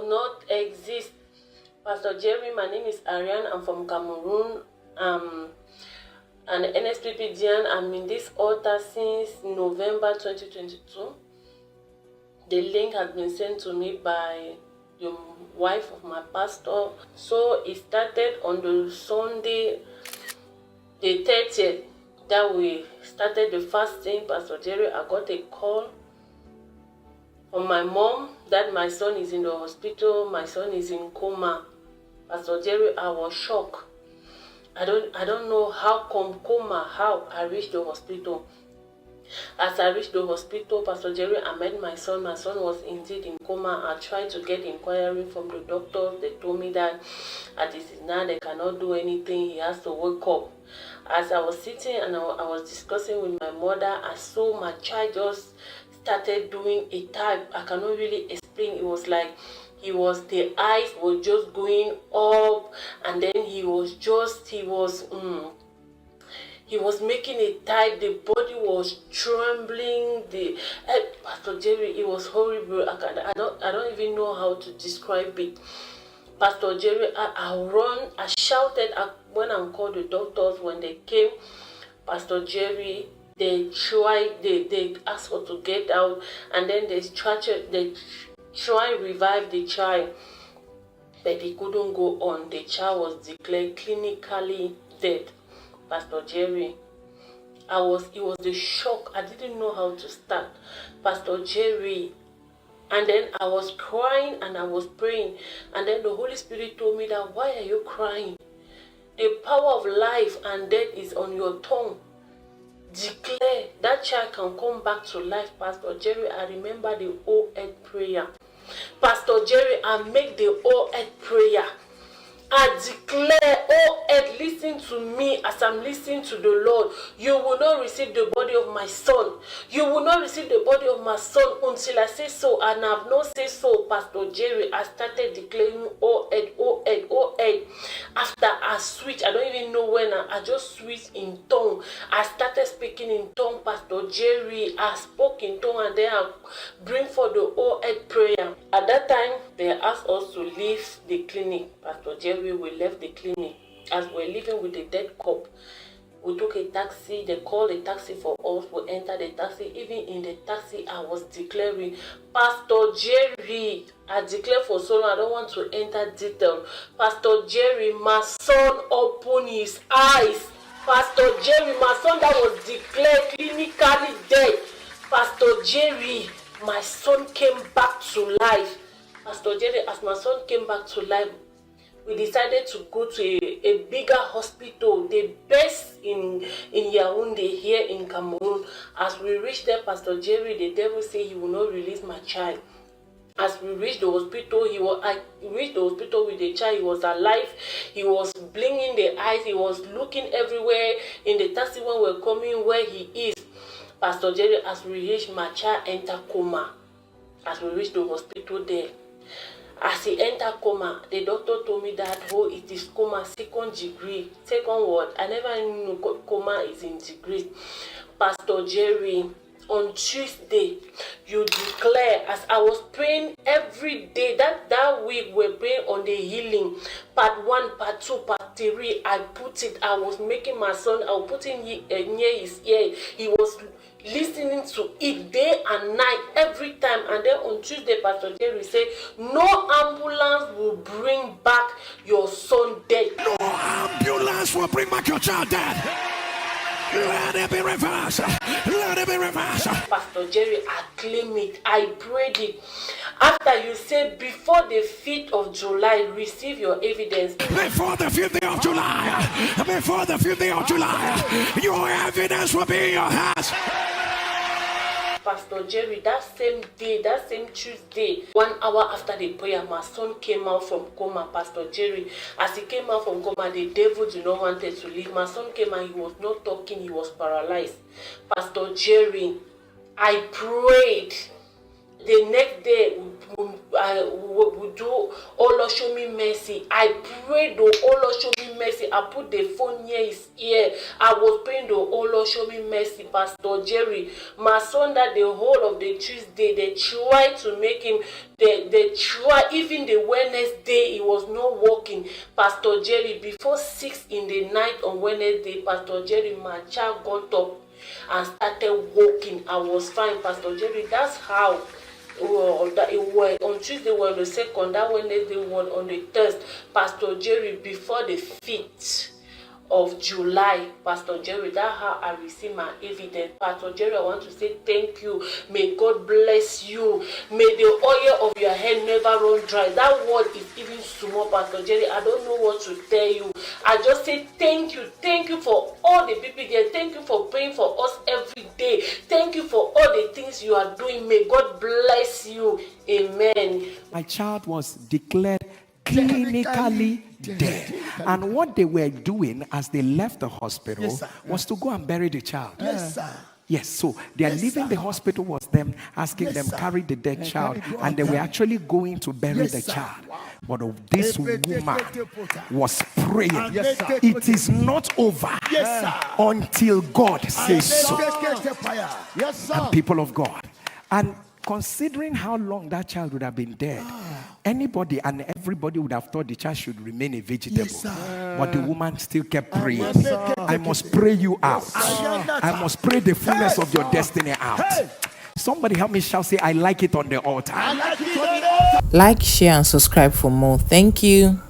does not exist. Pastor Jerry, my name is Ariane. I'm from Cameroon. An NSPPDian. I'm in this altar since November 2022. The link has been sent to me by the wife of my pastor. So it started on the Sunday, the 30th, that we started the fasting. Pastor Jerry, I got a call from my mom that my son is in the hospital, my son is in coma. Pastor Jerry, I was shocked. I don't know how come coma, how I reached the hospital. As I reached the hospital, Pastor Jerry, I met my son. My son was indeed in coma. I tried to get inquiry from the doctors. They told me that at this now they cannot do anything. He has to wake up. As I was sitting and I was discussing with my mother, I saw my child just started doing a type. I cannot really explain. It was like the eyes were just going up, and then he was making a type. The body was trembling. Pastor Jerry, it was horrible. I don't even know how to describe it. Pastor Jerry, I shouted when I called the doctors. When they came, Pastor Jerry, they asked her to get out, and then they try revive the child, but they couldn't go on. The child was declared clinically dead. Pastor Jerry, it was the shock. I didn't know how to start. Pastor Jerry, and then I was crying and I was praying, and then the Holy Spirit told me that, why are you crying? The power of life and death is on your tongue. Declare that child can come back to life. Pastor Jerry, I remember the O-Ed prayer. Pastor Jerry, I make the O-Ed prayer. I declare, oh Ed, listen to me as I'm listening to the Lord. You will not receive the body of my son. You will not receive the body of my son until I say so, and I have not said so. Pastor Jerry, I started declaring, oh Ed, oh Ed, oh Ed. After I switched, I don't even know when, I just switched in tongue. I started speaking in tongue. Pastor Jerry, I spoke in tongue, and then I bring for the oh Ed prayer. At that time, they asked us to leave the clinic. Pastor Jerry, we left the clinic. As we were leaving with the dead cop, we took a taxi. They called a taxi for us. We entered the taxi. Even in the taxi, I was declaring, Pastor Jerry, I declare for so long, I don't want to enter detail. Pastor Jerry, my son opened his eyes. Pastor Jerry, my son that was declared clinically dead. Pastor Jerry, my son came back to life. Pastor Jerry, as my son came back to life, we decided to go to a bigger hospital, the best in Yaoundé, here in Cameroon. As we reached there, Pastor Jerry, the devil said he will not release my child. As we reached the hospital, I reached the hospital with the child. He was alive. He was blinking the eyes. He was looking everywhere. In the taxi when we were coming where he is, Pastor Jerry, as we reached, my child entered coma. As we reached the hospital there, as he entered coma, the doctor told me that, oh, it is coma, second degree. Second what? I never knew coma is in degree. Pastor Jerry, on Tuesday, you declare, as I was praying every day, that week we're praying on the healing. Part 1, part 2, part 3, I was making my son, I was putting near his ear. He was listening to it day and night, every time. And then on Tuesday, Pastor Jerry said, no ambulance will bring back your son dead. No ambulance will bring back your child dead. Let it be reversed. Let it be reversed. Pastor Jerry, I claim it. I prayed it. After you said, before the 5th of July, receive your evidence. Before the 5th day of July. Before the 5th day of July. Your evidence will be in your hands. Pastor Jerry, that same day, that same Tuesday, 1 hour after the prayer, my son came out from coma. Pastor Jerry, as he came out from coma, the devil did not want to leave. My son came and he was not talking, he was paralyzed. Pastor Jerry, I prayed. The next day, will do, oh Lord, show me mercy. I prayed, oh Lord, show me mercy. I put the phone near his ear. I was praying, oh Lord, show me mercy, Pastor Jerry. My son, that the whole of the Tuesday, they tried to make him, they try, even the Wednesday, he was not walking. Pastor Jerry, before 6 in the night on Wednesday, Pastor Jerry, my child got up and started walking. I was fine, Pastor Jerry. That's how on Tuesday we on the 2nd, that Wednesday we on the 3rd, Pastor Jerry, before the 5th of July, Pastor Jerry, that's how I received my evidence. Pastor Jerry, I want to say thank you. May God bless you. May the oil of your head never run dry. That word is even small, Pastor Jerry. I don't know what to tell you. I just say thank you. Thank you for all the people there. Thank you for praying for us every day. Thank you for all the things you are doing. May God bless you. Amen. My child was declared clinically dead. And what they were doing as they left the hospital was to go and bury the child. Yes, sir. Yes, so they are leaving the hospital was them asking them carry the dead child, and they were actually going to bury the child. But this woman was praying. It is not over until God says so. And people of God, and considering how long that child would have been dead, anybody and everybody would have thought the child should remain a vegetable. But the woman still kept praying. I must pray you out. I must pray the fullness of your destiny out. Somebody help me shout, say, I like it on the altar. Like, share, and subscribe for more. Thank you.